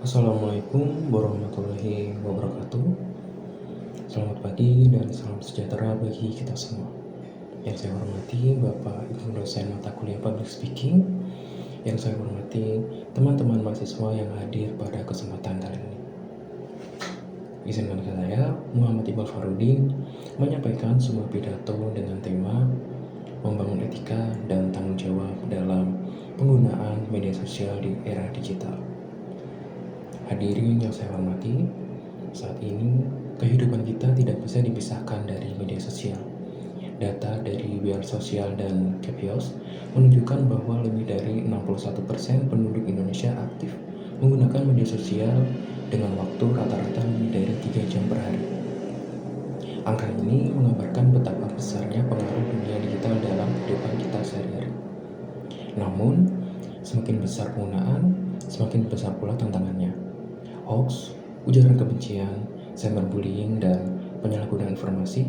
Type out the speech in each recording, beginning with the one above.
Assalamualaikum warahmatullahi wabarakatuh. Selamat pagi dan salam sejahtera bagi kita semua. Yang saya hormati Bapak Ibu dosen mata kuliah Public Speaking. Yang saya hormati teman-teman mahasiswa yang hadir pada kesempatan kali ini. Izinkan saya, Muhammad Iqbal Farudin, menyampaikan sebuah pidato dengan tema membangun etika dan tanggung jawab dalam penggunaan media sosial di era digital. Hadirin yang saya hormati, saat ini kehidupan kita tidak bisa dipisahkan dari media sosial. Data dari Biar Sosial dan Kepios menunjukkan bahwa lebih dari 61% penduduk Indonesia aktif menggunakan media sosial dengan waktu rata-rata lebih dari 3 jam per hari. Angka ini mengabarkan betapa besarnya pengaruh dunia digital dalam kehidupan kita sehari-hari. Namun, semakin besar penggunaan, semakin besar pula tantangannya. Hoax, ujaran kebencian, cyberbullying, dan penyalahgunaan informasi.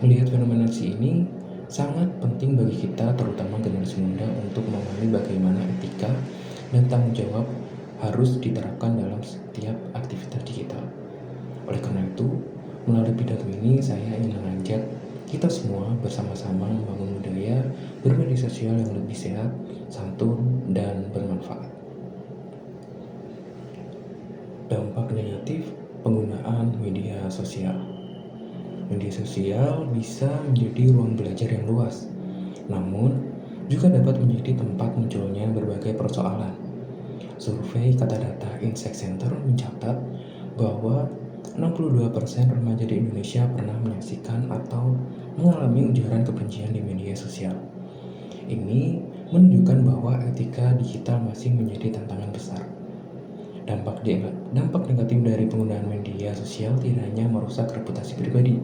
Melihat fenomena ini sangat penting bagi kita, terutama generasi muda, untuk memahami bagaimana etika dan tanggung jawab harus diterapkan dalam setiap aktivitas digital. Oleh karena itu, melalui pidato ini saya ingin mengajak kita semua bersama-sama membangun budaya bermedia sosial yang lebih sehat, santun, dan bermanfaat. Dampak negatif penggunaan media sosial. Media sosial bisa menjadi ruang belajar yang luas, namun juga dapat menjadi tempat munculnya berbagai persoalan. Survei Kata Data Insight Center mencatat bahwa 62% remaja di Indonesia pernah menyaksikan atau mengalami ujaran kebencian di media sosial. Ini menunjukkan bahwa etika digital masih menjadi tantangan besar. Dampak negatif dari penggunaan media sosial tidak hanya merusak reputasi pribadi,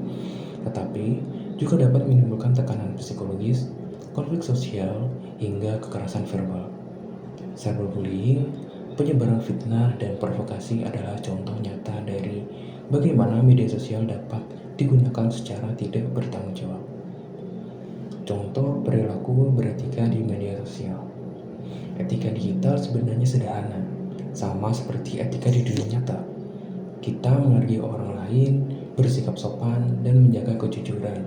tetapi juga dapat menimbulkan tekanan psikologis, konflik sosial, hingga kekerasan verbal. Cyberbullying, penyebaran fitnah, dan provokasi adalah contoh nyata dari bagaimana media sosial dapat digunakan secara tidak bertanggung jawab. Contoh perilaku beretika di media sosial. Etika digital sebenarnya sederhana, sama seperti etika di dunia nyata. Kita menghargai orang lain, bersikap sopan, dan menjaga kejujuran.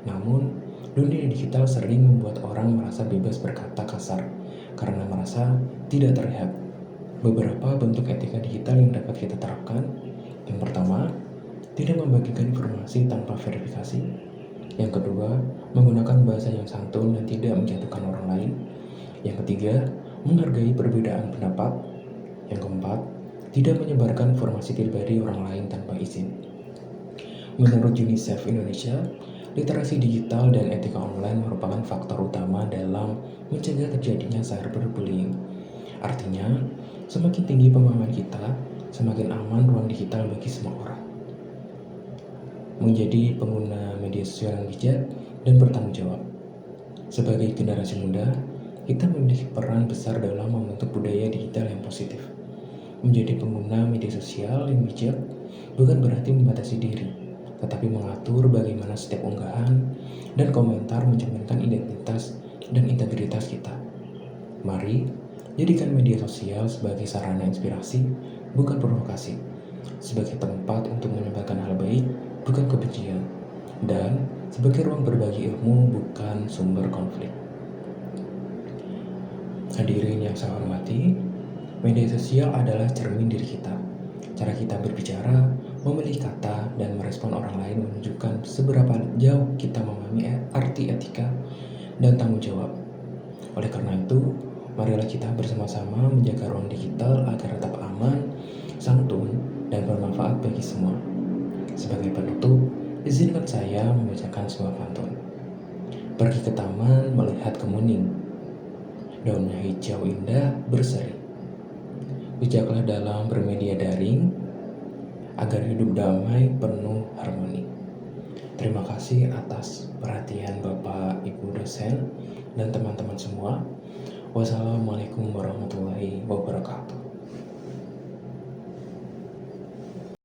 Namun, dunia digital sering membuat orang merasa bebas berkata kasar karena merasa tidak terlihat. Beberapa bentuk etika digital yang dapat kita terapkan. Yang pertama, tidak membagikan informasi tanpa verifikasi. Yang kedua, menggunakan bahasa yang santun dan tidak menjatuhkan orang lain. Yang ketiga, menghargai perbedaan pendapat. Yang keempat, tidak menyebarkan informasi pribadi orang lain tanpa izin. Menurut UNICEF Indonesia, literasi digital dan etika online merupakan faktor utama dalam mencegah terjadinya cyberbullying. Artinya, semakin tinggi pemahaman kita, semakin aman ruang digital bagi semua orang. Menjadi pengguna media sosial yang bijak dan bertanggung jawab. Sebagai generasi muda, kita memiliki peran besar dalam membentuk budaya digital yang positif. Menjadi pengguna media sosial yang bijak bukan berarti membatasi diri, tetapi mengatur bagaimana setiap unggahan dan komentar mencerminkan identitas dan integritas kita. Mari jadikan media sosial sebagai sarana inspirasi, bukan provokasi, sebagai tempat untuk menyebarkan hal baik, bukan kebencian, dan sebagai ruang berbagi ilmu, bukan sumber konflik. Hadirin yang saya hormati, media sosial adalah cermin diri kita. Cara kita berbicara, memilih kata, dan merespon orang lain menunjukkan seberapa jauh kita memahami arti etika dan tanggung jawab. Oleh karena itu, marilah kita bersama-sama menjaga ruang digital agar tetap aman, santun, dan bermanfaat bagi semua. Sebagai penutup, izinkan saya membacakan sebuah pantun. Pergi ke taman melihat kemuning, daunnya hijau indah berseri. Bijaklah dalam bermedia daring, agar hidup damai penuh harmoni. Terima kasih atas perhatian Bapak Ibu dosen dan teman-teman semua. Wassalamualaikum warahmatullahi wabarakatuh.